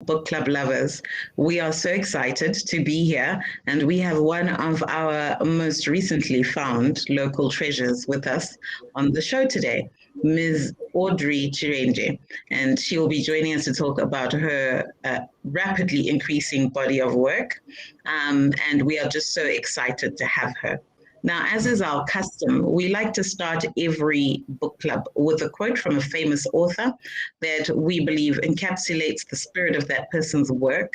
book club lovers. We are so excited to be here, and we have one of our most recently found local treasures with us on the show today, Ms. Audrey Chirenje, and she will be joining us to talk about her rapidly increasing body of work, and we are just so excited to have her. Now, as is our custom, we like to start every book club with a quote from a famous author that we believe encapsulates the spirit of that person's work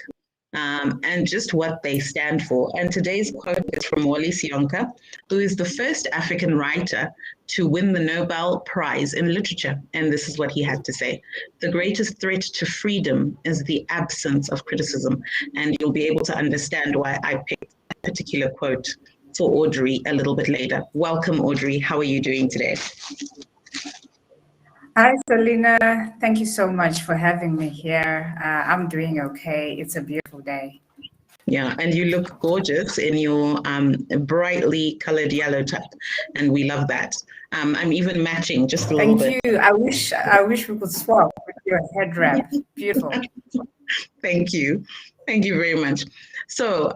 and just what they stand for. And today's quote is from Wally Seonka, who is the first African writer to win the Nobel Prize in Literature. And this is what he had to say: "The greatest threat to freedom is the absence of criticism." And you'll be able to understand why I picked a particular quote for Audrey a little bit later. Welcome, Audrey. How are you doing today? Hi, Selina. Thank you so much for having me here. I'm doing okay. It's a beautiful day. Yeah, and you look gorgeous in your brightly colored yellow top, and we love that. I'm even matching just a little bit. Thank you. I wish we could swap with your head wrap. Beautiful. Thank you. Thank you very much. So,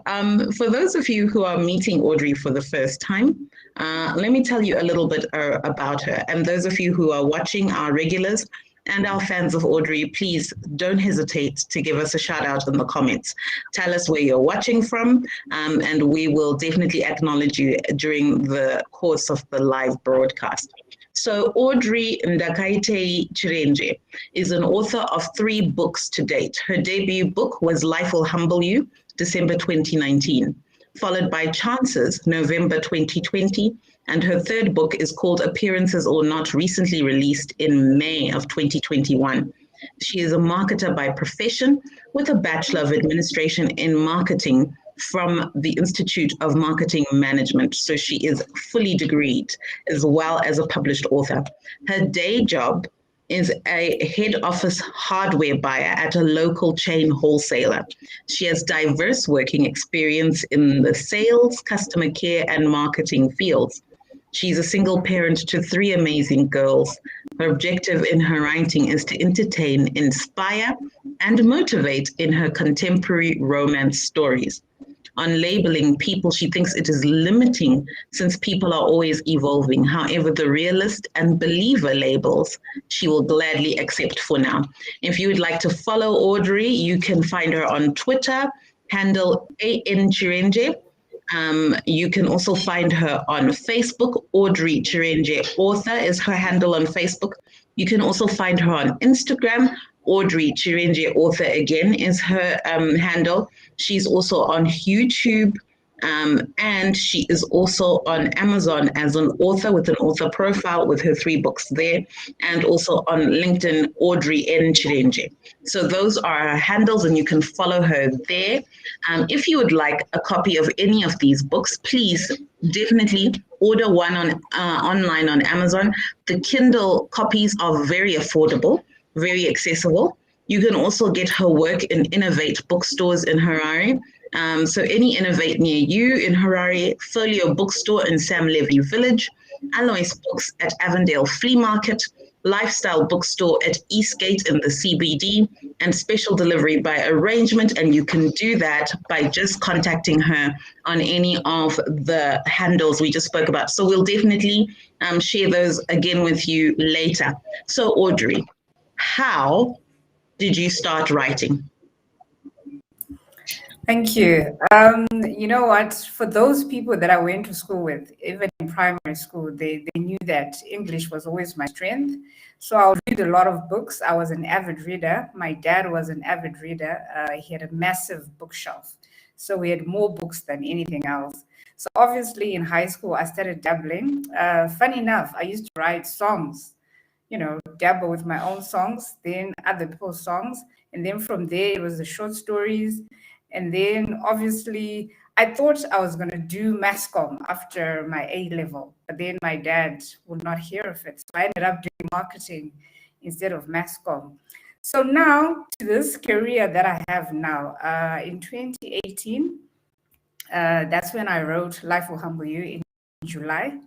for those of you who are meeting Audrey for the first time, let me tell you a little bit about her. And those of you who are watching, our regulars and our fans of Audrey, please don't hesitate to give us a shout out in the comments. Tell us where you're watching from, and we will definitely acknowledge you during the course of the live broadcast. So Audrey Ndakaite Chirenje is an author of 3 books to date. Her debut book was Life Will Humble You, December 2019, followed by Chances, November 2020, and her 3rd book is called Appearances or Not, recently released in May of 2021. She is a marketer by profession with a Bachelor of Administration in Marketing from the Institute of Marketing Management. So she is fully degreed as well as a published author. Her day job is a head office hardware buyer at a local chain wholesaler. She has diverse working experience in the sales, customer care, and marketing fields. She's a single parent to 3 amazing girls. Her objective in her writing is to entertain, inspire, and motivate in her contemporary romance stories. On labeling people, she thinks it is limiting since people are always evolving. However, the Realist and Believer labels she will gladly accept for now. If you would like to follow Audrey, you can find her on Twitter, handle @Chirenje. You can also find her on Facebook. Audrey Chirenje Author is her handle on Facebook. You can also find her on Instagram. Audrey Chirenje Author again is her handle. She's also on YouTube, and she is also on Amazon as an author with an author profile with her 3 books there, and also on LinkedIn, Audrey N. Chirenje. So those are her handles, and you can follow her there. If you would like a copy of any of these books, please definitely order one on online on Amazon. The Kindle copies are very affordable, very accessible. You can also get her work in Innovate bookstores in Harare. So any Innovate near you in Harare, Folio Bookstore in Sam Levy Village, Alois Books at Avondale Flea Market, Lifestyle Bookstore at Eastgate in the CBD, and special delivery by arrangement. And you can do that by just contacting her on any of the handles we just spoke about. So we'll definitely share those again with you later. So Audrey, how did you start writing? Thank you. You know what? For those people that I went to school with, even in primary school, they knew that English was always my strength. So I would read a lot of books. I was an avid reader. My dad was an avid reader. He had a massive bookshelf. So we had more books than anything else. So obviously in high school, I started dabbling. Funny enough, I used to write songs, dabble with my own songs, then other people's songs. And then from there, it was the short stories. And then obviously I thought I was going to do mass comm after my A level, but then my dad would not hear of it. So I ended up doing marketing instead of mass comm. So now to this career that I have now, in 2018, that's when I wrote Life Will Humble You in July.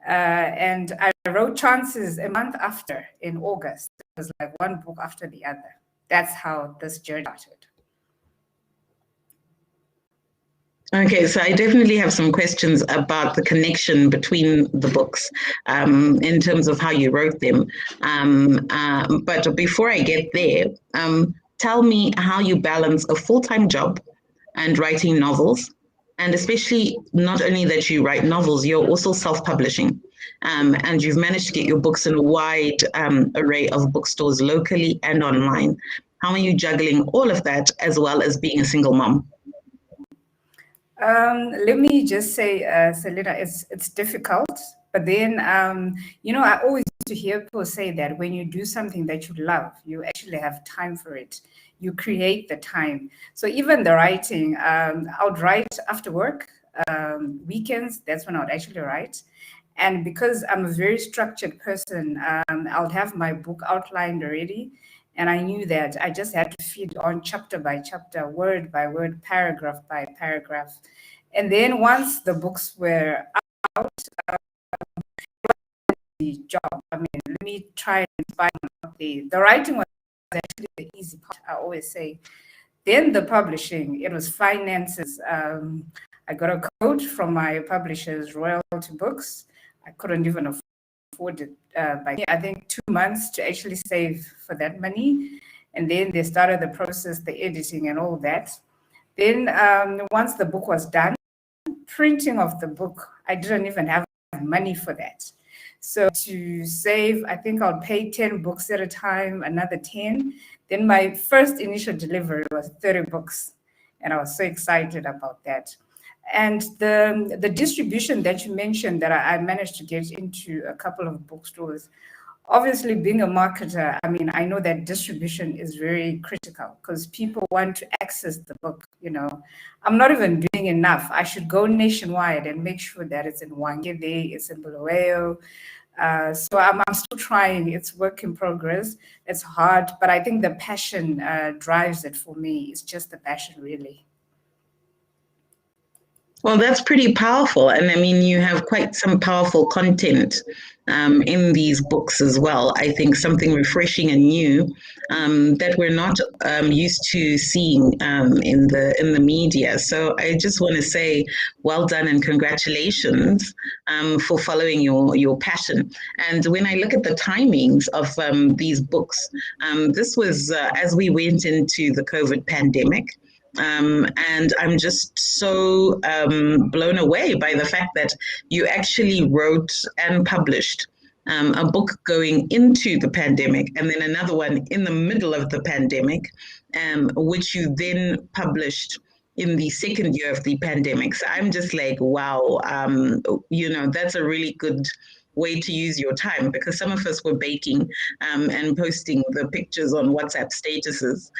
And I wrote Chances a month after in August. It was like one book after the other. that's how this journey started. Okay, so I definitely have some questions about the connection between the books in terms of how you wrote them. But before I get there, tell me how you balance a full-time job and writing novels, and especially not only that you write novels, you're also self-publishing. And you've managed to get your books in a wide array of bookstores locally and online. How are you juggling all of that as well as being a single mom? Let me just say, Selina, it's difficult, but then I always used to hear people say that when you do something that you love, you actually have time for it. You create the time. So even the writing, I would write after work, weekends. That's when I would actually write. And because I'm a very structured person, I would have my book outlined already. And I knew that I just had to feed on chapter by chapter, word by word, paragraph by paragraph. And then once the books were out, the job, I mean, let me try and find the writing was actually the easy part, I always say. Then the publishing, it was finances. I got a quote from my publishers, Royalty Books. I couldn't even afford it by, I think, 2 months to actually save for that money. And then they started the process, the editing and all that. Then once the book was done, printing of the book, I didn't even have money for that. So to save, I think I'll pay 10 books at a time, another 10. Then my first initial delivery was 30 books. And I was so excited about that. And the distribution that you mentioned that I managed to get into a couple of bookstores, obviously being a marketer, I mean, I know that distribution is very critical because people want to access the book, I'm not even doing enough. I should go nationwide and make sure that it's in Wangede, it's in Bulawayo. So I'm still trying. It's work in progress. It's hard, but I think the passion drives it for me. It's just the passion, really. Well, that's pretty powerful. And I mean, you have quite some powerful content in these books as well. I think something refreshing and new that we're not used to seeing in the media. So I just want to say well done and congratulations for following your passion. And when I look at the timings of these books, this was as we went into the COVID pandemic. And I'm just so blown away by the fact that you actually wrote and published a book going into the pandemic and then another one in the middle of the pandemic, which you then published in the second year of the pandemic. So I'm just like, wow, that's a really good way to use your time, because some of us were baking and posting the pictures on WhatsApp statuses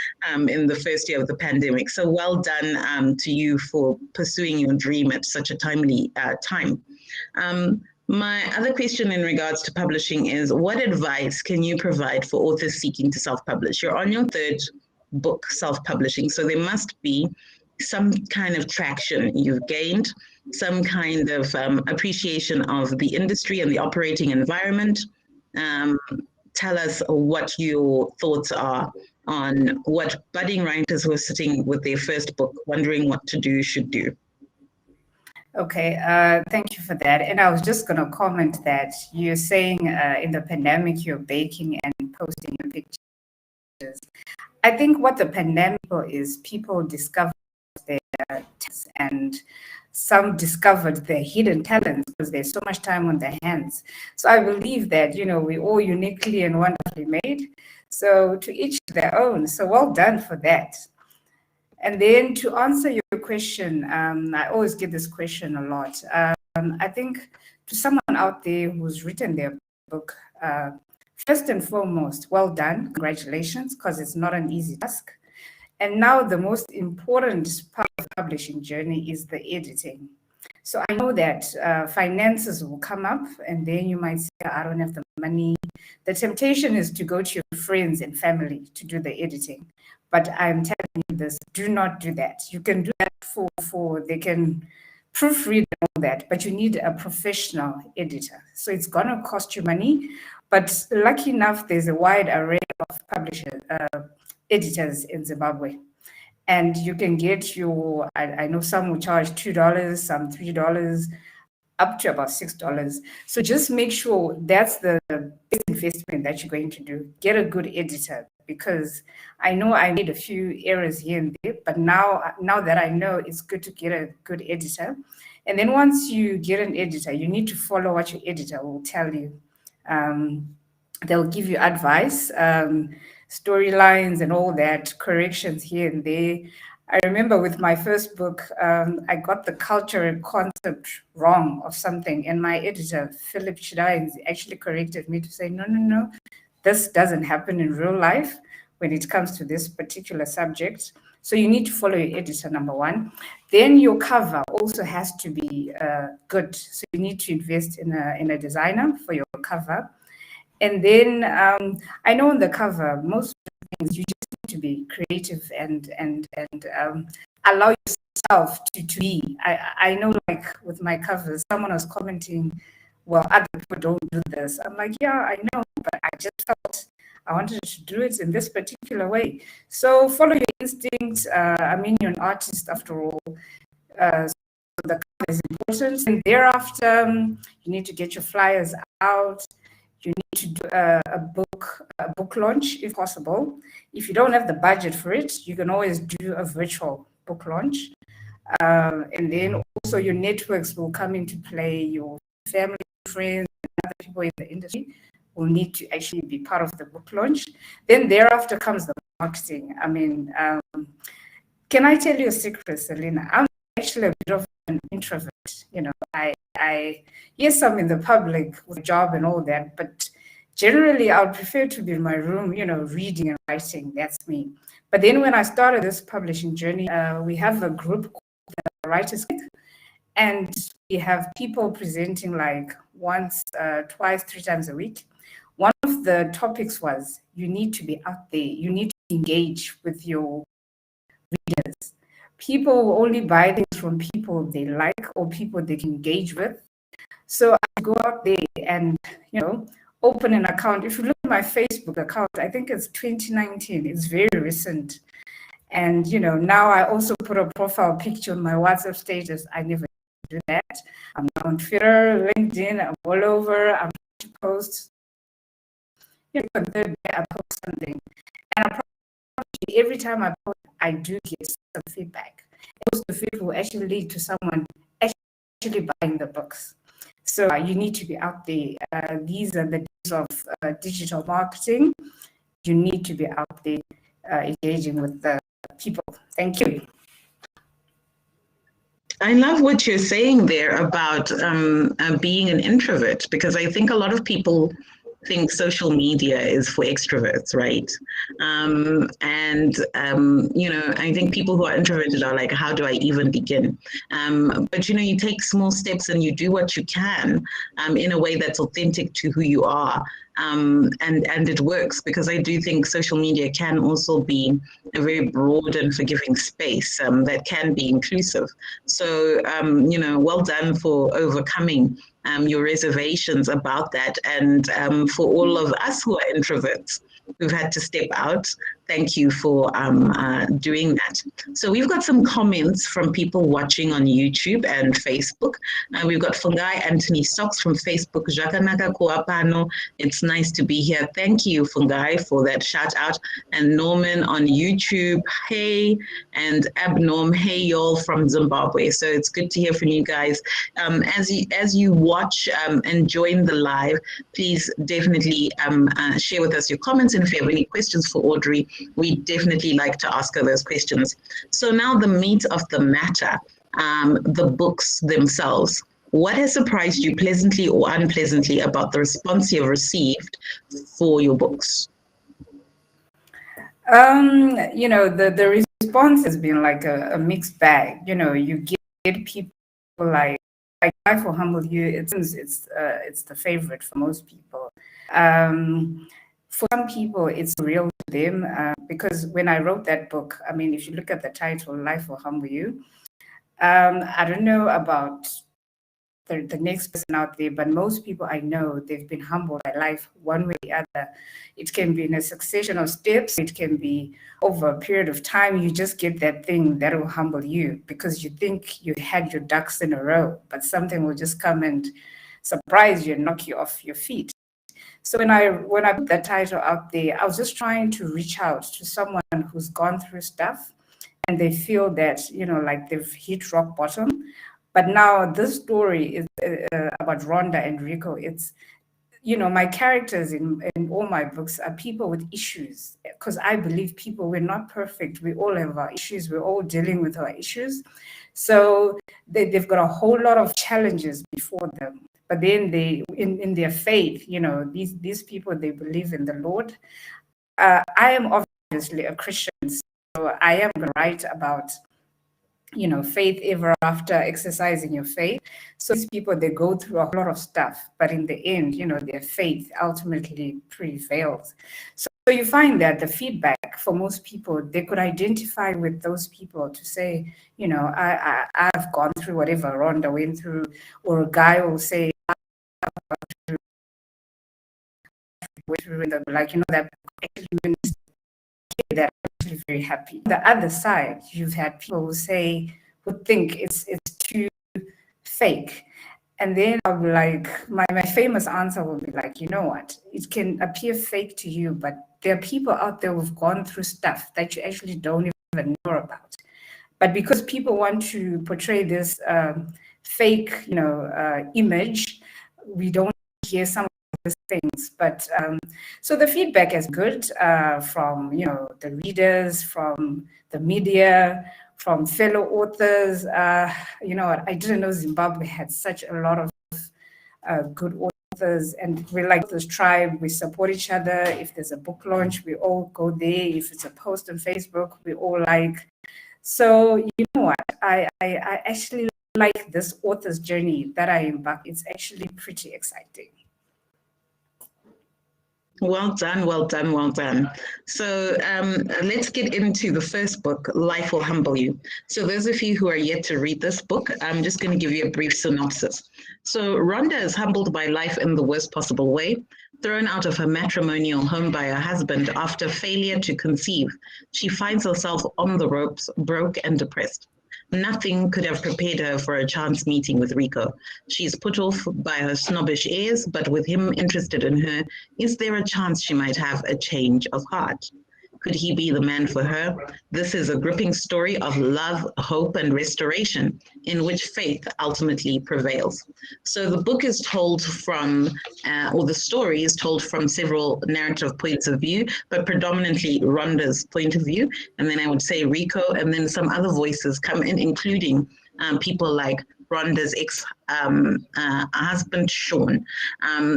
in the first year of the pandemic. So well done to you for pursuing your dream at such a timely time. My other question in regards to publishing is, what advice can you provide for authors seeking to self-publish? You're on your third book self-publishing, so there must be some kind of traction you've gained, some kind of appreciation of the industry and the operating environment. Tell us what your thoughts are on what budding writers who are sitting with their first book wondering what to do should do. Okay, thank you for that. And I was just going to comment that you're saying in the pandemic you're baking and posting your pictures. I think what the pandemic is, people discover their talents, and some discovered their hidden talents because there's so much time on their hands. So I believe that, we're all uniquely and wonderfully made. So to each their own. So well done for that. And then to answer your question, I always get this question a lot. I think to someone out there who's written their book, first and foremost, well done, congratulations, because it's not an easy task. And now the most important part of the publishing journey is the editing. So I know that finances will come up and then you might say, I don't have the money. The temptation is to go to your friends and family to do the editing. But I'm telling you this, do not do that. You can do that for they can proofread and all that, but you need a professional editor. So it's going to cost you money. But lucky enough, there's a wide array of publishers, editors in Zimbabwe. And you can get your, I know some will charge $2, some $3, up to about $6. So just make sure that's the best investment that you're going to do. Get a good editor, because I know I made a few errors here and there, but now that I know, it's good to get a good editor. And then once you get an editor, you need to follow what your editor will tell you. They'll give you advice, storylines and all that, corrections here and there. I remember with my first book, I got the culture and concept wrong of something, and my editor, Philip Chirenje, actually corrected me to say, no, this doesn't happen in real life when it comes to this particular subject. So you need to follow your editor, number one. Then your cover also has to be good. So you need to invest in a designer for your cover. And then I know on the cover, most of the things you just need to be creative and allow yourself to be. I know, like with my covers, someone was commenting, well, other people don't do this. I'm like, yeah, I know, but I just felt I wanted to do it in this particular way. So follow your instincts. I mean, you're an artist after all. So the cover is important. And thereafter, you need to get your flyers out. You need to do a book launch if possible. If you don't have the budget for it, you can always do a virtual book launch. And then also your networks will come into play. Your family, friends, and other people in the industry will need to actually be part of the book launch. Then thereafter comes the marketing. I mean, can I tell you a secret, Selina? I'm actually a bit of an introvert. You know, yes, I'm in the public with a job and all that, but generally I would prefer to be in my room, you know, reading and writing. That's me. But then when I started this publishing journey, we have a group called the Writers Clique, and we have people presenting like once, twice, 3 times a week. One of the topics was you need to be out there. You need to engage with your readers. People will only buy things from people they like or people they can engage with. So I go out there and, you know, open an account. If you look at my Facebook account, I think it's 2019. It's very recent. And, you know, now I also put a profile picture on my WhatsApp status. I never do that. I'm on Twitter, LinkedIn, I'm all over. I'm to post. You know, the third day I post something. And I probably, every time I post, I do get some feedback. Most of it will actually lead to someone actually buying the books. So you need to be out there. These are the days of digital marketing. You need to be out there engaging with the people. Thank you. I love what you're saying there about being an introvert, because I think a lot of people think social media is for extroverts, right? You know, I think people who are introverted are like, how do I even begin? But, you know, you take small steps and you do what you can in a way that's authentic to who you are. And it works, because I do think social media can also be a very broad and forgiving space that can be inclusive. So, you know, well done for overcoming your reservations about that. And for all of us who are introverts who've had to step out, thank you for doing that. So we've got some comments from people watching on YouTube and Facebook. We've got Fungai Anthony Stocks from Facebook. Jakanaka Kuapano, it's nice to be here. Thank you, Fungai, for that shout out. And Norman on YouTube, hey, and Abnorm, hey, y'all from Zimbabwe. So it's good to hear from you guys. As you watch and join the live, please definitely share with us your comments. And if you have any questions for Audrey, we definitely like to ask her those questions. So now the meat of the matter, the books themselves. What has surprised you pleasantly or unpleasantly about the response you've received for your books? You know, the response has been like a mixed bag. You know, you get people like Life Will Humble You. It's the favorite for most people. For some people, it's real to them because when I wrote that book, I mean, if you look at the title, Life Will Humble You, I don't know about the next person out there, but most people I know, they've been humbled by life one way or the other. It can be in a succession of steps. It can be over a period of time. You just get that thing that will humble you because you think you had your ducks in a row, but something will just come and surprise you and knock you off your feet. So when I put that title out there, I was just trying to reach out to someone who's gone through stuff and they feel that, like they've hit rock bottom. But now this story is about Rhonda and Rico. It's, my characters in all my books are people with issues, because I believe people, we're not perfect. We all have our issues. We're all dealing with our issues. So they've got a whole lot of challenges before them. But then in their faith, these people, they believe in the Lord. I am obviously a Christian, so I am going to write about, faith ever after, exercising your faith. So these people, they go through a lot of stuff, but in the end, their faith ultimately prevails. So you find that the feedback for most people, they could identify with those people to say, I've gone through whatever Rhonda went through, or a guy will say, like, that actually that I'm actually very happy. The other side, you've had people who say, who think it's too fake. And then I'll be like, my famous answer will be like, you know what? It can appear fake to you, but there are people out there who've gone through stuff that you actually don't even know about. But because people want to portray this fake, image, we don't hear some things. But so the feedback is good from the readers, from the media, from fellow authors. I didn't know Zimbabwe had such a lot of good authors, and we're like this tribe. We support each other. If there's a book launch, we all go there. If it's a post on Facebook, we all like. So you know what, I actually like this author's journey that I embark. It's actually pretty exciting. Well done, well done, well done. So let's get into the first book, Life Will Humble You. So those of you who are yet to read this book, I'm just going to give you a brief synopsis. So Rhonda is humbled by life in the worst possible way, thrown out of her matrimonial home by her husband after failure to conceive. She finds herself on the ropes, broke and depressed. Nothing could have prepared her for a chance meeting with Rico. She's put off by her snobbish airs, but with him interested in her, is there a chance she might have a change of heart? Could he be the man for her? This is a gripping story of love, hope, and restoration, in which faith ultimately prevails. So the book is told from, or the story is told from several narrative points of view, but predominantly Rhonda's point of view. And then I would say Rico, and then some other voices come in, including people like Rhonda's ex-husband, Sean.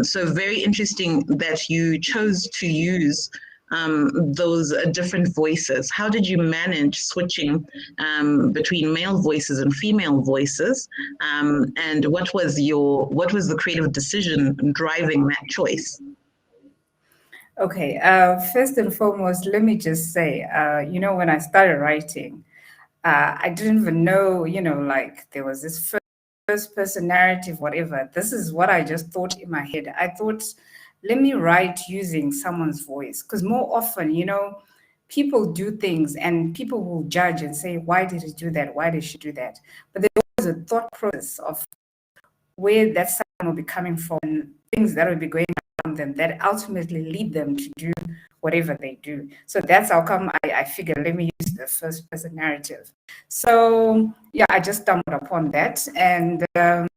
So very interesting that you chose to use those different voices. How did you manage switching between male voices and female voices? And what was the creative decision driving that choice? Okay, first and foremost, let me just say, when I started writing, I didn't even know, like there was this first person narrative, whatever. This is what I just thought in my head. I thought, let me write using someone's voice, because more often, people do things and people will judge and say, why did he do that? Why did she do that? But there's a thought process of where that someone will be coming from, things that will be going around them that ultimately lead them to do whatever they do. So that's how come I figured, let me use the first person narrative. So yeah, I just stumbled upon that. And so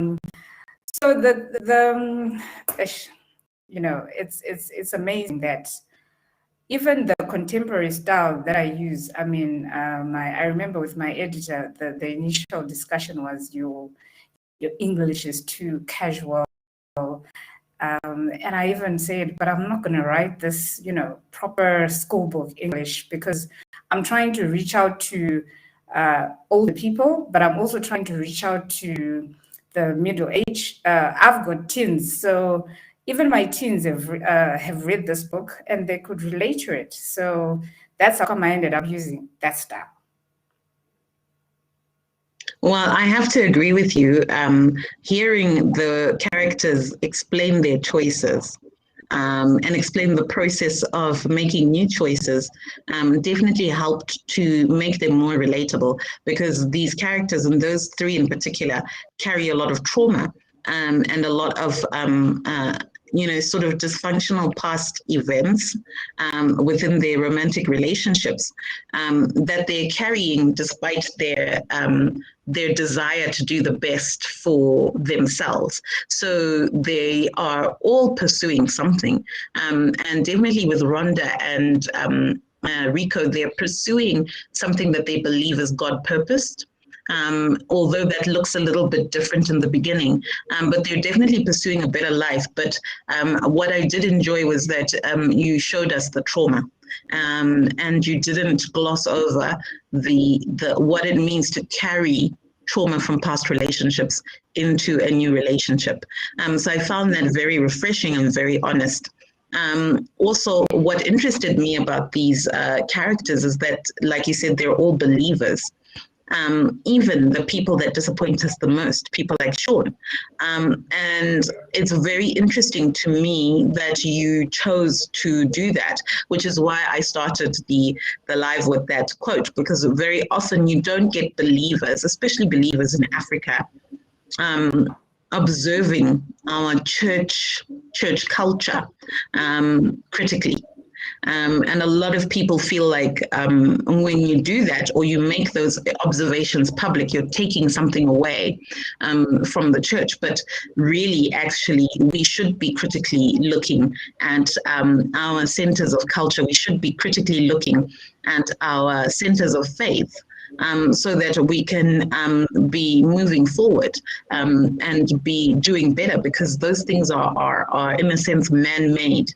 it's amazing that even the contemporary style that I use, I mean, I remember with my editor, the initial discussion was your English is too casual. And I even said, but I'm not going to write this, proper schoolbook English, because I'm trying to reach out to older people, but I'm also trying to reach out to the middle age. I've got teens, so even my teens have read this book and they could relate to it. So that's how come I ended up using that style. Well, I have to agree with you. Hearing the characters explain their choices and explain the process of making new choices definitely helped to make them more relatable because these characters, and those three in particular, carry a lot of trauma and a lot of sort of dysfunctional past events within their romantic relationships that they're carrying despite their desire to do the best for themselves. So they are all pursuing something. And definitely with Rhonda and Rico, they're pursuing something that they believe is God purposed. Although that looks a little bit different in the beginning, but they're definitely pursuing a better life. But what I did enjoy was that you showed us the trauma, and you didn't gloss over the what it means to carry trauma from past relationships into a new relationship. So I found that very refreshing and very honest. Also, what interested me about these characters is that, like you said, they're all believers. Even the people that disappoint us the most, people like Sean. And it's very interesting to me that you chose to do that, which is why I started the live with that quote, because very often you don't get believers, especially believers in Africa, observing our church culture critically. And a lot of people feel like when you do that or you make those observations public, you're taking something away from the church. But really, actually, we should be critically looking at our centers of culture. We should be critically looking at our centers of faith. So that we can be moving forward and be doing better, because those things are in a sense man-made.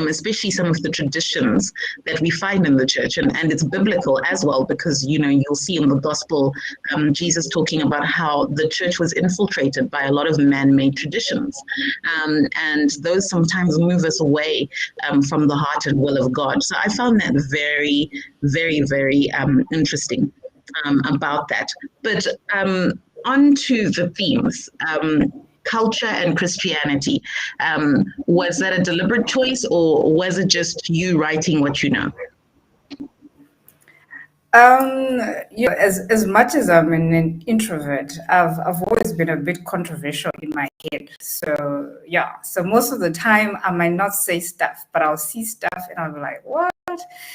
Especially some of the traditions that we find in the church. And it's biblical as well, because, you'll see in the gospel, Jesus talking about how the church was infiltrated by a lot of man-made traditions. And those sometimes move us away from the heart and will of God. So I found that very, very, very interesting about that. But on to the themes. Culture and Christianity. Was that a deliberate choice, or was it just you writing what you know? As much as I'm an introvert, I've always been a bit controversial in my head. So yeah, so most of the time I might not say stuff, but I'll see stuff and I'll be like, what?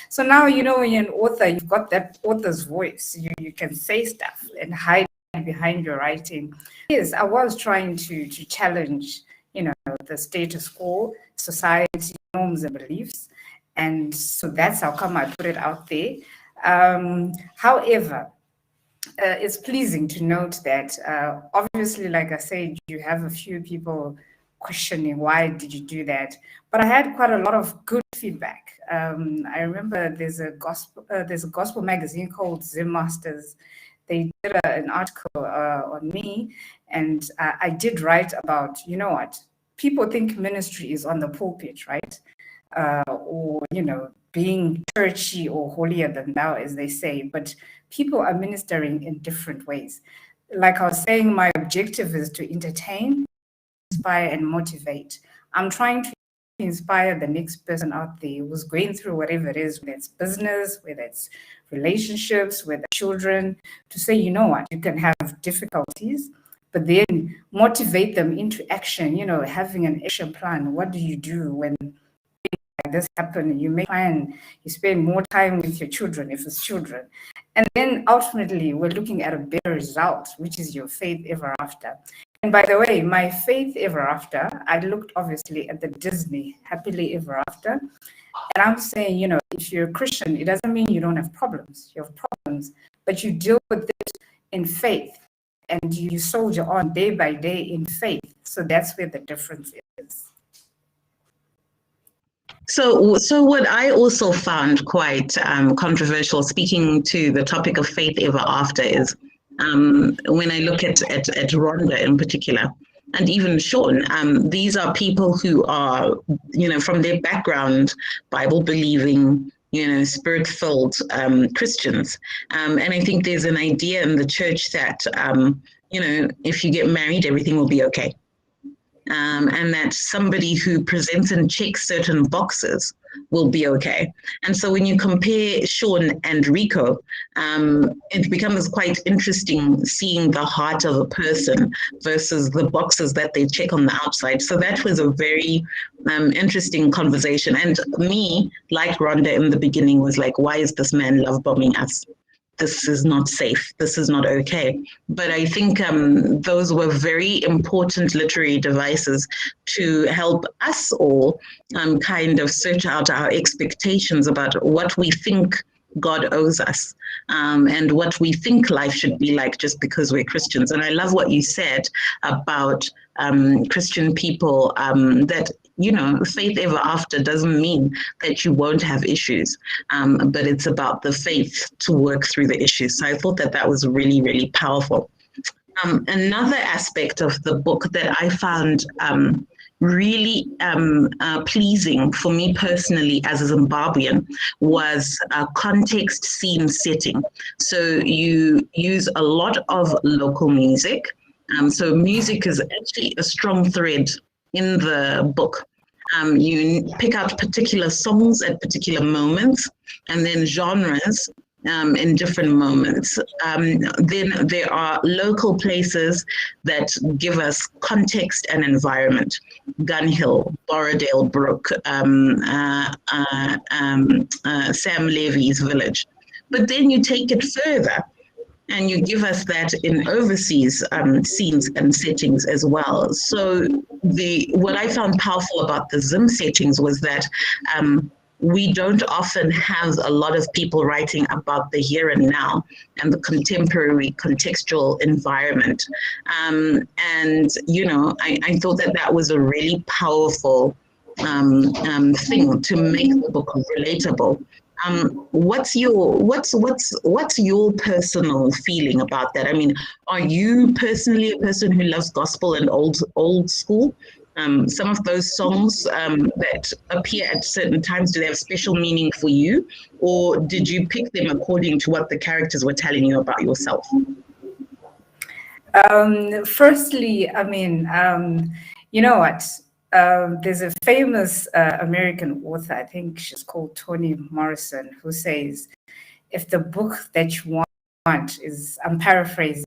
So now, when you're an author, you've got that author's voice. You can say stuff and hide behind your writing. Yes, I was trying to challenge, the status quo, society norms and beliefs. And so that's how come I put it out there. However, it's pleasing to note that obviously, like I said, you have a few people questioning why did you do that, but I had quite a lot of good feedback. I remember there's a gospel magazine called Zim Masters. They did an article on me, and I did write about, what people think ministry is on the pulpit, right? Or being churchy or holier than thou, as they say, but people are ministering in different ways. Like I was saying, my objective is to entertain, inspire, and motivate. I'm trying to inspire the next person out there who's going through whatever it is, whether it's business, whether it's relationships, whether children, to say, you know what, you can have difficulties, but then motivate them into action, having an action plan. What do you do when this happen? You make plan, you spend more time with your children if it's children, and then ultimately we're looking at a better result, which is your faith ever after. And by the way, my faith ever after, I looked obviously at the Disney happily ever after, and I'm saying, if you're a Christian, it doesn't mean you don't have problems. You have problems, but you deal with it in faith, and you soldier on day by day in faith. So that's where the difference is. So what I also found quite controversial, speaking to the topic of faith ever after, is when I look at Rhonda in particular, and even Sean, these are people who are, from their background, Bible believing, spirit-filled Christians. And I think there's an idea in the church that, if you get married, everything will be okay. And that somebody who presents and checks certain boxes will be okay. And so when you compare Sean and Rico, it becomes quite interesting seeing the heart of a person versus the boxes that they check on the outside. So that was a very interesting conversation. And me, like Rhonda in the beginning, was like, why is this man love bombing us? This is not safe. This is not okay. But I think those were very important literary devices to help us all kind of search out our expectations about what we think God owes us and what we think life should be like just because we're Christians. And I love what you said about Christian people that faith ever after doesn't mean that you won't have issues, but it's about the faith to work through the issues. So I thought that was really, really powerful. Another aspect of the book that I found really pleasing for me personally as a Zimbabwean was context, scene, setting. So you use a lot of local music. So music is actually a strong thread in the book. You pick out particular songs at particular moments and then genres in different moments. Then there are local places that give us context and environment. Gun Hill, Borrowdale Brook, Sam Levy's village. But then you take it further and you give us that in overseas scenes and settings as well. So what I found powerful about the Zim settings was that we don't often have a lot of people writing about the here and now and the contemporary contextual environment. And, I thought that was a really powerful thing to make the book relatable. What's your personal feeling about that? I mean, are you personally a person who loves gospel and old school? Some of those songs that appear at certain times, do they have special meaning for you, or did you pick them according to what the characters were telling you about yourself? Firstly, I mean, you know what? There's a famous American author, I think she's called Toni Morrison, who says, if the book that you want is, I'm paraphrasing,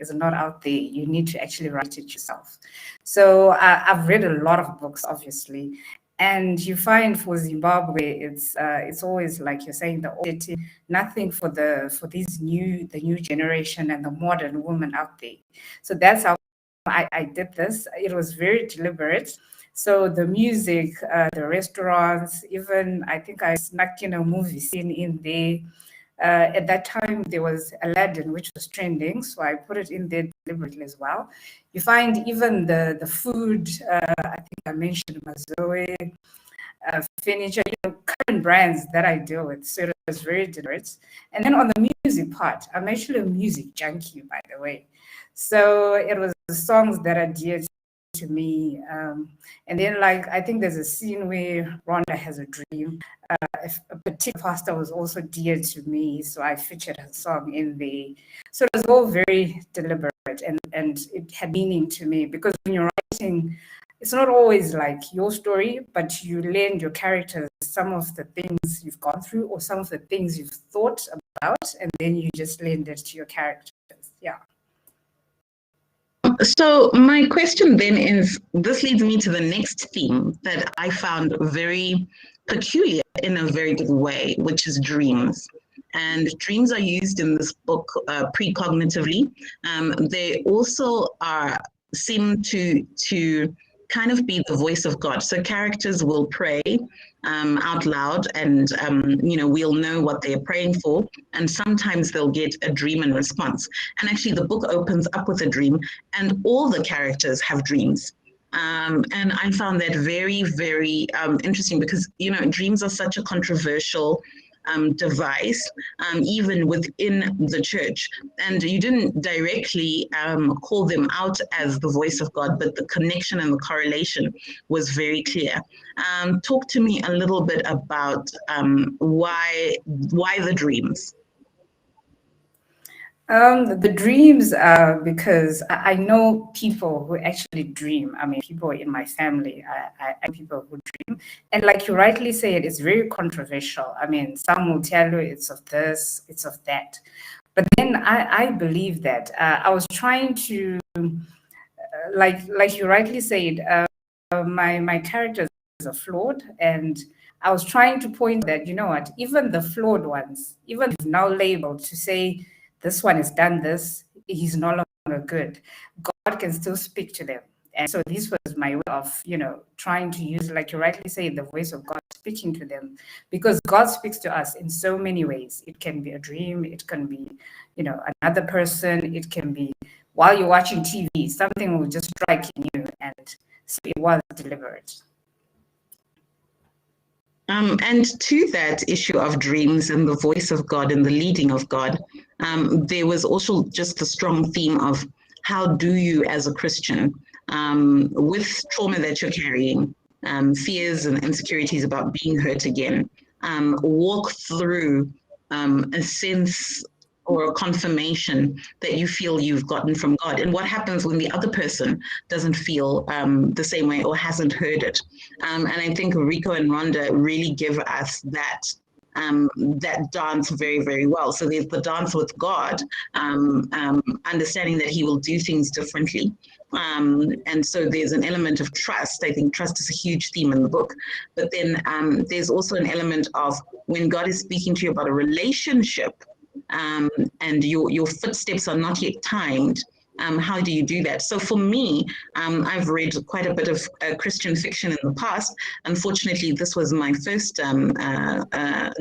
is not out there, you need to actually write it yourself. So I've read a lot of books, obviously, and you find for Zimbabwe, it's always like you're saying, nothing for the new generation and the modern woman out there. So that's how I did this. It was very deliberate. So the music, the restaurants, even I think I snuck in a movie scene in there. At that time, there was Aladdin, which was trending, so I put it in there deliberately as well. You find even the food, I think I mentioned Mazoe, furniture, current brands that I deal with, so it was very deliberate. And then on the music part, I'm actually a music junkie, by the way. So it was the songs that are dear to me. And then, I think there's a scene where Rhonda has a dream. A particular pastor was also dear to me, so I featured her song in there. So it was all very deliberate, and it had meaning to me, because when you're writing, it's not always like your story, but you lend your characters some of the things you've gone through or some of the things you've thought about, and then you just lend it to your characters. Yeah. So my question then is, this leads me to the next theme that I found very peculiar in a very good way, which is dreams. And dreams are used in this book precognitively. They also seem to kind of be the voice of God. So characters will pray out loud, and we'll know what they're praying for, and sometimes they'll get a dream in response. And actually the book opens up with a dream, and all the characters have dreams. And I found that very, very interesting, because dreams are such a controversial device, even within the church. And you didn't directly call them out as the voice of God, but the connection and the correlation was very clear. Talk to me a little bit about why the dreams. The dreams are because I know people who actually dream. I mean, people in my family, I know people who dream. And like you rightly said, it's very controversial. I mean, some will tell you it's of this, it's of that. But then I believe that I was trying to, like you rightly said, my characters are flawed, and I was trying to point that, you know what, even the flawed ones, even now labeled to say this one has done this, he's no longer good. God can still speak to them. And so this was my way of, trying to use, like you rightly say, the voice of God speaking to them, because God speaks to us in so many ways. It can be a dream, it can be, another person, it can be while you're watching TV, something will just strike you, and so it was delivered. And to that issue of dreams and the voice of God and the leading of God, there was also just a strong theme of how do you, as a Christian, with trauma that you're carrying, fears and insecurities about being hurt again, walk through a sense or a confirmation that you feel you've gotten from God, and what happens when the other person doesn't feel the same way or hasn't heard it. And I think Rico and Rhonda really give us that dance very, very well. So there's the dance with God, understanding that He will do things differently. And so there's an element of trust. I think trust is a huge theme in the book. But then there's also an element of when God is speaking to you about a relationship, and your footsteps are not yet timed, how do you do that? So for me, I've read quite a bit of Christian fiction in the past. Unfortunately, this was my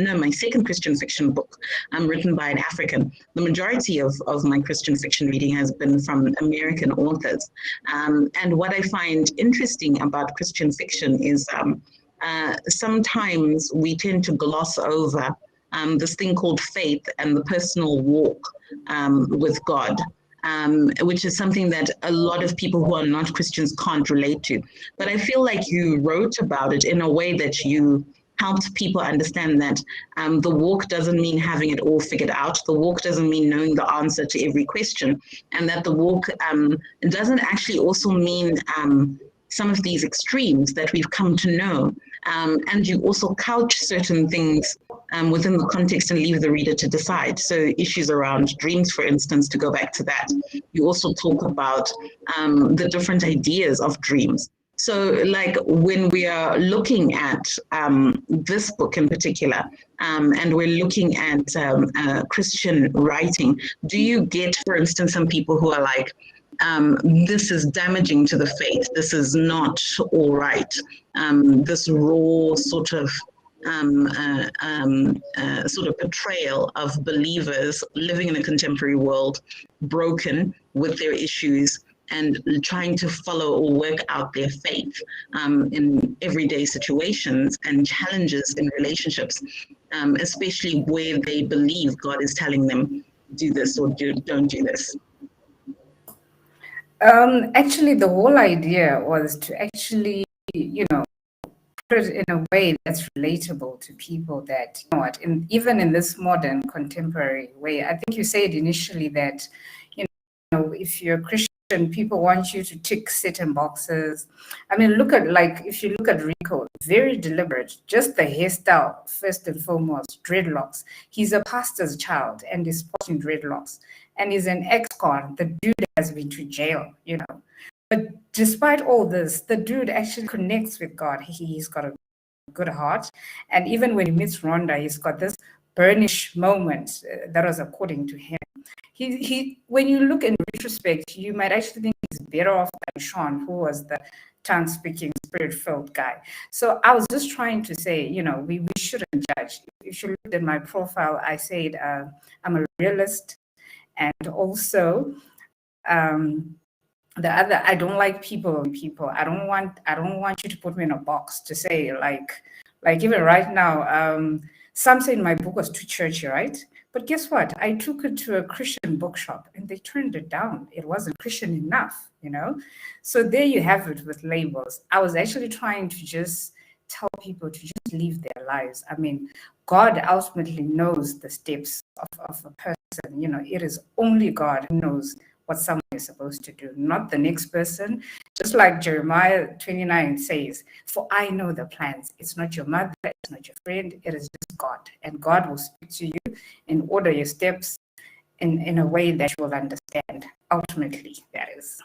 my second Christian fiction book written by an African. The majority of my Christian fiction reading has been from American authors. And what I find interesting about Christian fiction is sometimes we tend to gloss over this thing called faith and the personal walk with God, which is something that a lot of people who are not Christians can't relate to. But I feel like you wrote about it in a way that you helped people understand that the walk doesn't mean having it all figured out. The walk doesn't mean knowing the answer to every question, and that the walk doesn't actually also mean some of these extremes that we've come to know. And you also couch certain things within the context and leave the reader to decide. So issues around dreams, for instance, to go back to that. You also talk about the different ideas of dreams. So like when we are looking at this book in particular, and we're looking at Christian writing, do you get, for instance, some people who are like, this is damaging to the faith. This is not all right. This raw sort of portrayal of believers living in a contemporary world, broken with their issues and trying to follow or work out their faith in everyday situations and challenges in relationships, especially where they believe God is telling them, do this or don't do this. Actually, the whole idea was to actually, put it in a way that's relatable to people that, even in this modern contemporary way. I think you said initially that, if you're a Christian, people want you to tick certain boxes. I mean, if you look at Rico, very deliberate, just the hairstyle, first and foremost, dreadlocks. He's a pastor's child and he's sporting dreadlocks. And he's an ex-con. The dude has been to jail, But despite all this, the dude actually connects with God. He's got a good heart. And even when he meets Rhonda, he's got this burnish moment that was according to him. He when you look in retrospect, you might actually think he's better off than Sean, who was the tongue-speaking, spirit-filled guy. So I was just trying to say, we shouldn't judge. If you looked at my profile, I said I'm a realist, and also the other, I don't like people. I don't want you to put me in a box to say like even right now, Some say my book was too churchy, right? But guess what? I took it to a Christian bookshop and they turned it down. It wasn't Christian enough, you know? So there you have it with labels. I was actually trying to just tell people to just live their lives. I mean, God ultimately knows the steps of a person. You know, it is only God who knows what someone is supposed to do, not the next person. Just like Jeremiah 29 says, for I know the plans. It's not your mother, it's not your friend, it is just God. And God will speak to you and order your steps in a way that you will understand. Ultimately, that is.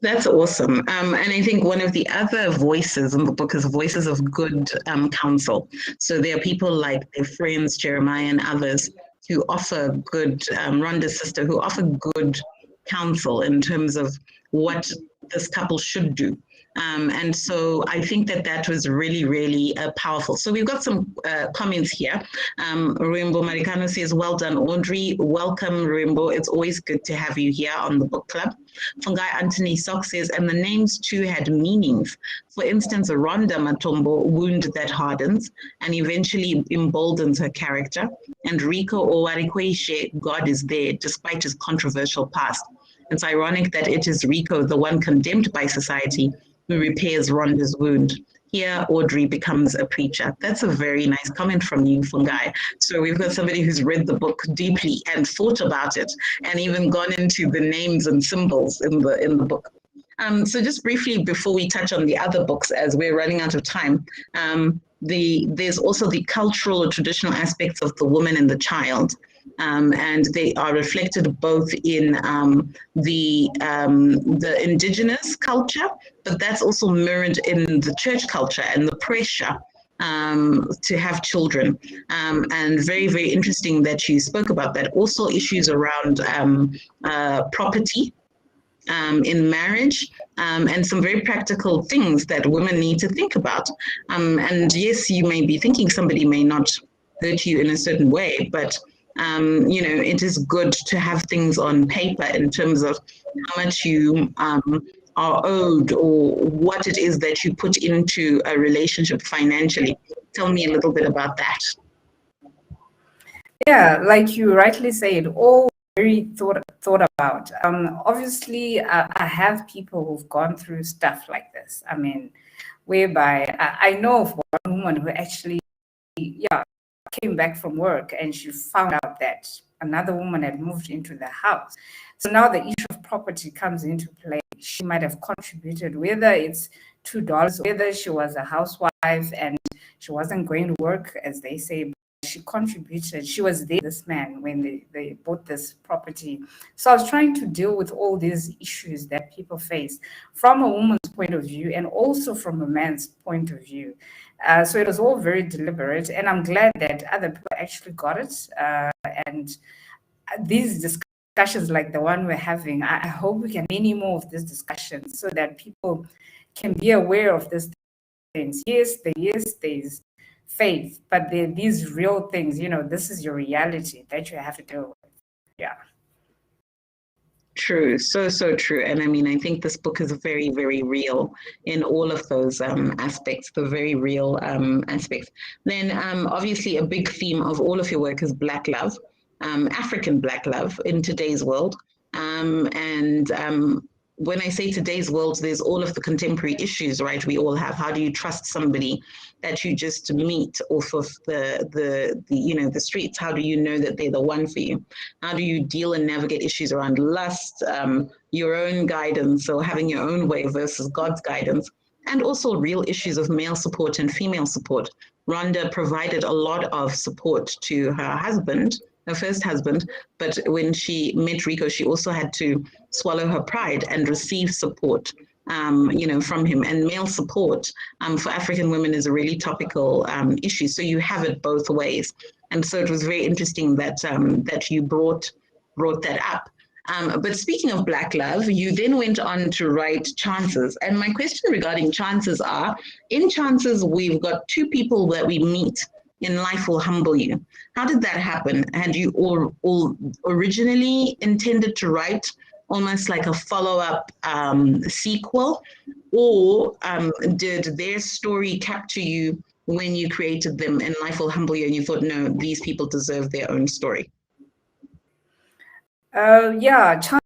That's awesome. And I think one of the other voices in the book is voices of good counsel. So there are people like their friends, Jeremiah and others, who offer good, Rhonda's sister, who offer good counsel in terms of what this couple should do. And so I think that was really, really powerful. So we've got some comments here. Ruimbo Maricano says, well done, Audrey. Welcome, Ruimbo. It's always good to have you here on the book club. Fungai Anthony Sock says, and the names too had meanings. For instance, Rhonda Matombo, wound that hardens and eventually emboldens her character. And Rico Owarikweishe, God is there, despite his controversial past. It's ironic that it is Rico, the one condemned by society, who repairs Rhonda's wound. Here, Audrey becomes a preacher. That's a very nice comment from you, Fungai. So we've got somebody who's read the book deeply and thought about it, and even gone into the names and symbols in the book. So just briefly, before we touch on the other books, as we're running out of time, there's also the cultural or traditional aspects of the woman and the child. And they are reflected both in the indigenous culture, but that's also mirrored in the church culture and the pressure to have children. And very, very interesting that you spoke about that. Also issues around property in marriage, and some very practical things that women need to think about. And yes, you may be thinking somebody may not hurt you in a certain way, but it is good to have things on paper in terms of how much you are owed or what it is that you put into a relationship financially. Tell me a little bit about that. Yeah, like you rightly said, all very thought about. Obviously, I have people who've gone through stuff like this. I mean, whereby I know of one woman who actually, came back from work and she found out that another woman had moved into the house. So now the issue of property comes into play. She might have contributed, whether it's $2, whether she was a housewife and she wasn't going to work, as they say. She contributed. She was there, this man, when they bought this property. So I was trying to deal with all these issues that people face from a woman's point of view and also from a man's point of view. So it was all very deliberate, and I'm glad that other people actually got it. And these discussions like the one we're having, I hope we can have many more of these discussions so that people can be aware of these things. Yes, there's faith, but these real things, this is your reality that you have to deal with. Yeah. True, so true. And I mean, I think this book is very, very real in all of those aspects, the very real aspects. Then obviously a big theme of all of your work is Black love, African Black love in today's world. When I say today's world, there's all of the contemporary issues, right? We all have. How do you trust somebody that you just meet off of the streets? How do you know that they're the one for you? How do you deal and navigate issues around lust, your own guidance, or having your own way versus God's guidance, and also real issues of male support and female support? Rhonda provided a lot of support to her husband, her first husband, but when she met Rico, she also had to swallow her pride and receive support, from him. And male support for African women is a really topical issue. So you have it both ways. And so it was very interesting that you brought that up. But speaking of Black love, you then went on to write Chances. And my question regarding Chances are, in Chances, we've got two people that we meet in life will humble you. How did that happen? Had you all originally intended to write almost like a follow-up sequel, or did their story capture you when you created them and Life Will Humble You and you thought, no, these people deserve their own story? Yeah, Chance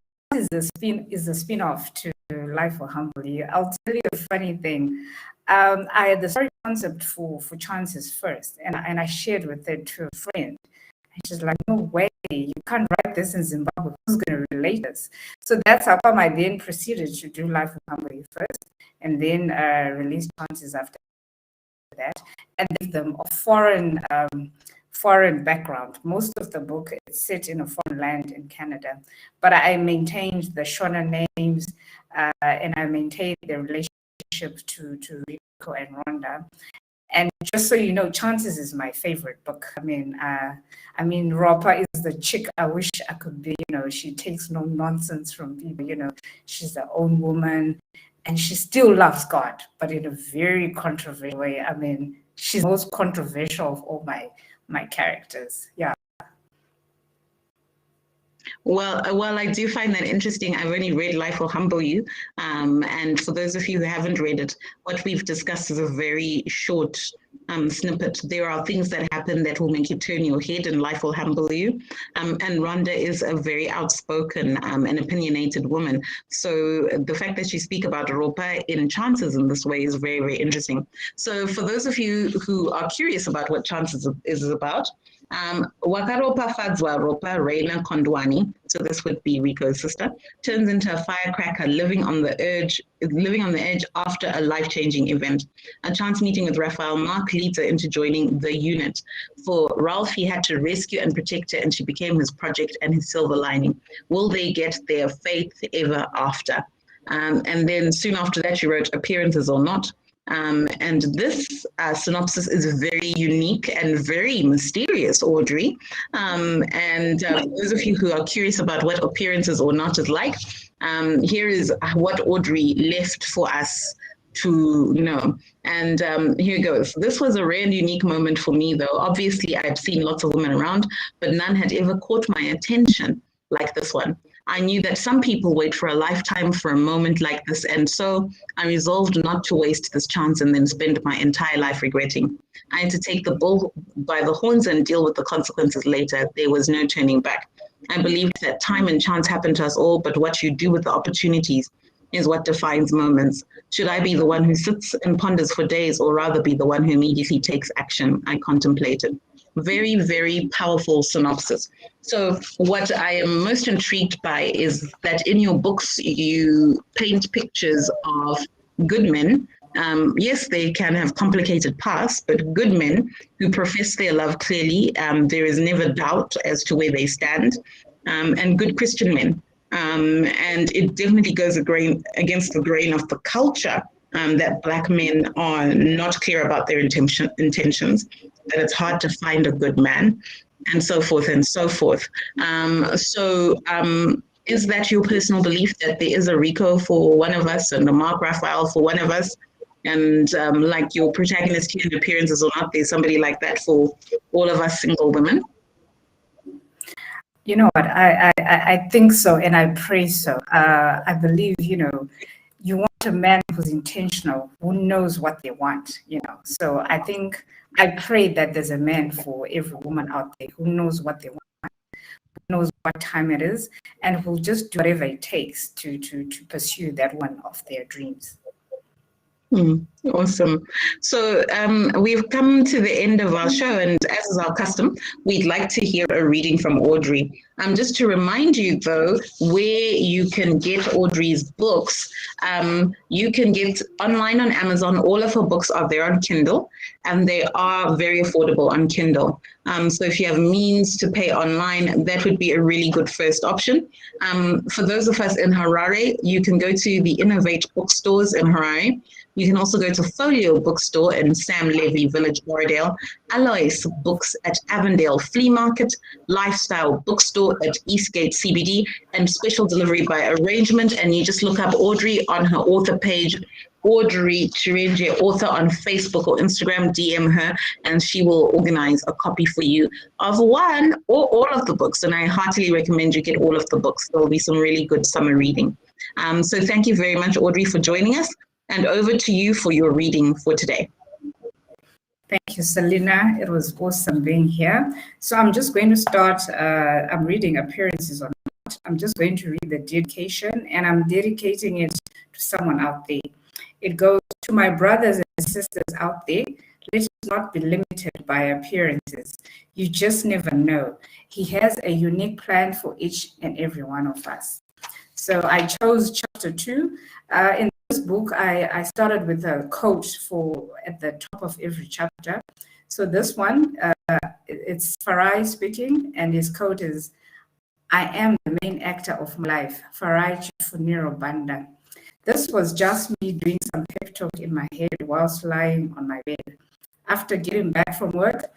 is a spin-off to Life Will Humble You. I'll tell you a funny thing. I had the story concept for Chances first, and I shared with it to a friend. And she's like, no way, you can't write this in Zimbabwe. Who's going to relate this? So that's how come I then proceeded to do Life Will Humble You first, and then release Chances after that, and give them a foreign background. Most of the book is set in a foreign land in Canada, but I maintained the Shona names, and I maintained the relationship to Rico and Rhonda. And just so you know, Chances is my favorite book. I mean, Ropa is the chick I wish I could be. You know, she takes no nonsense from people. You know, she's her own woman, and she still loves God, but in a very controversial way. I mean, she's the most controversial of all my characters. Yeah. Well, I do find that interesting. I've only read Life Will Humble You. And for those of you who haven't read it, what we've discussed is a very short snippet. There are things that happen that will make you turn your head, and Life Will Humble You. And Rhonda is a very outspoken and opinionated woman. So the fact that you speak about Ropa in Chances in this way is very, very interesting. So for those of you who are curious about what Chances is about, Wakaropa Fadzwa Ropa Reina Kondwani, so this would be Rico's sister, turns into a firecracker living on the edge after a life-changing event. A chance meeting with Raphael Mark leads her into joining the unit. For Ralph, he had to rescue and protect her, and she became his project and his silver lining. Will they get their faith ever after? And then soon after that, she wrote Appearances or Not. And this synopsis is very unique and very mysterious, Audrey. And those of you who are curious about what Appearances or Not is like, here is what Audrey left for us to know. And here goes. This was a rare and unique moment for me, though. Obviously, I've seen lots of women around, but none had ever caught my attention like this one. I knew that some people wait for a lifetime for a moment like this, and so I resolved not to waste this chance and then spend my entire life regretting. I had to take the bull by the horns and deal with the consequences later. There was no turning back. I believed that time and chance happen to us all, but what you do with the opportunities is what defines moments. Should I be the one who sits and ponders for days, or rather be the one who immediately takes action? I contemplated. Very, very powerful synopsis. So what I am most intrigued by is that in your books, you paint pictures of good men. Yes, they can have complicated pasts, but good men who profess their love clearly. There is never doubt as to where they stand, and good Christian men. And it definitely goes against the grain of the culture that Black men are not clear about their intentions, that it's hard to find a good man, and so forth and so forth. Is that your personal belief that there is a Rico for one of us and a Mark Raphael for one of us? And like your protagonist here in Appearances or Not, there's somebody like that for all of us single women? You know what? I think so, and I pray so. I believe, you want a man who's intentional, who knows what they want, So I think I pray that there's a man for every woman out there who knows what they want, who knows what time it is, and who'll just do whatever it takes to pursue that one of their dreams. Awesome. So we've come to the end of our show, and as is our custom, we'd like to hear a reading from Audrey. Just to remind you, though, where you can get Audrey's books, you can get online on Amazon. All of her books are there on Kindle, and they are very affordable on Kindle. So if you have means to pay online, that would be a really good first option. For those of us in Harare, you can go to the Innovate bookstores in Harare. You can also go to Folio Bookstore in Sam Levy Village, Borrowdale, Alois Books at Avondale Flea Market, Lifestyle Bookstore at Eastgate CBD, and Special Delivery by Arrangement. And you just look up Audrey on her author page, Audrey Chirenje, author on Facebook or Instagram, DM her, and she will organize a copy for you of one or all of the books. And I heartily recommend you get all of the books. There'll be some really good summer reading. So thank you very much, Audrey, for joining us. And And over to you for your reading for today. Thank you, Selina. It was awesome being here. So I'm just going to start, I'm reading Appearances or Not. I'm just going to read the dedication, and I'm dedicating it to someone out there. It goes to my brothers and sisters out there. Let us not be limited by appearances. You just never know. He has a unique plan for each and every one of us. So I chose chapter 2. In this book, I started with a quote at the top of every chapter. So this one, it's Farai speaking, and his quote is, "I am the main actor of my life, Farai Chifuniro Banda." This was just me doing some pep talk in my head whilst lying on my bed. After getting back from work,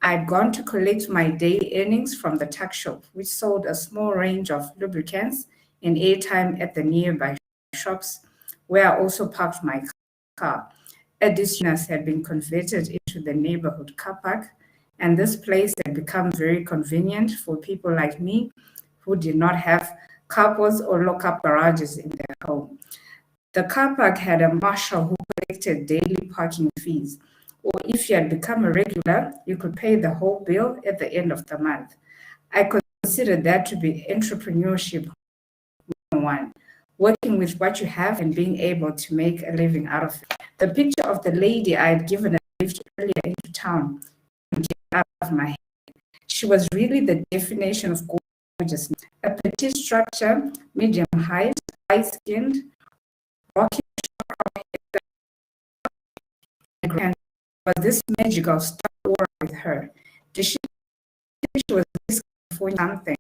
I'd gone to collect my day earnings from the tuck shop, which sold a small range of lubricants and airtime at the nearby shops, where I also parked my car. Additionals had been converted into the neighborhood car park, and this place had become very convenient for people like me who did not have carports or lock-up garages in their home. The car park had a marshal who collected daily parking fees, or if you had become a regular, you could pay the whole bill at the end of the month. I considered that to be entrepreneurship 101, working with what you have and being able to make a living out of it. The picture of the lady I had given a lift earlier into town came out of my head. She was really the definition of gorgeousness. A petite structure, medium height, light-skinned, rocky and was this magical star aura with her. She was for something.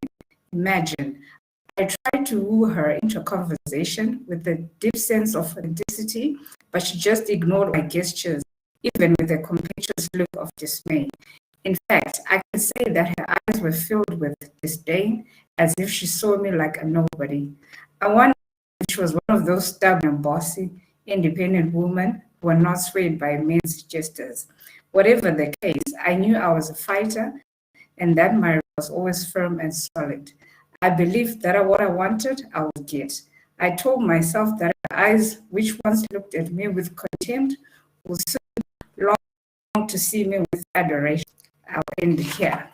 Imagine. I tried to woo her into a conversation with a deep sense of authenticity, but she just ignored my gestures, even with a contemptuous look of dismay. In fact, I can say that her eyes were filled with disdain, as if she saw me like a nobody. I wondered if she was one of those stubborn, bossy, independent women who were not swayed by men's gestures. Whatever the case, I knew I was a fighter and that my was always firm and solid. I believed that what I wanted, I would get. I told myself that her eyes, which once looked at me with contempt, would soon long to see me with adoration. I'll end here.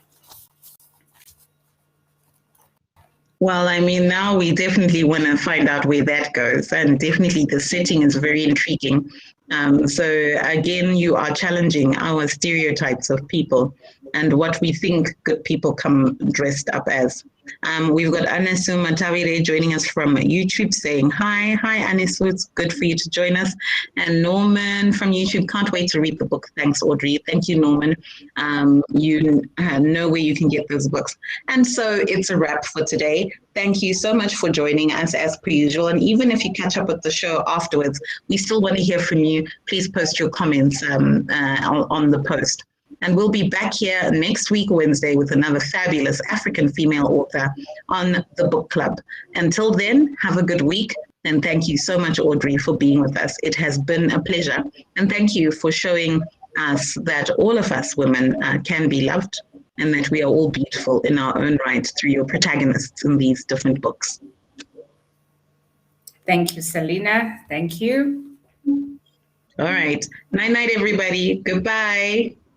Well, I mean, now we definitely want to find out where that goes, and definitely the setting is very intriguing. So again, you are challenging our stereotypes of people and what we think good people come dressed up as. We've got Anisu Matavire joining us from YouTube saying hi. Hi, Anisu. It's good for you to join us. And Norman from YouTube, can't wait to read the book. Thanks, Audrey. Thank you, Norman. You know where you can get those books. And so it's a wrap for today. Thank you so much for joining us as per usual. And even if you catch up with the show afterwards, we still want to hear from you. Please post your comments on the post. And we'll be back here next week, Wednesday, with another fabulous African female author on the book club. Until then, have a good week. And thank you so much, Audrey, for being with us. It has been a pleasure. And thank you for showing us that all of us women can be loved and that we are all beautiful in our own right through your protagonists in these different books. Thank you, Selina. Thank you. All right. Night-night, everybody. Goodbye.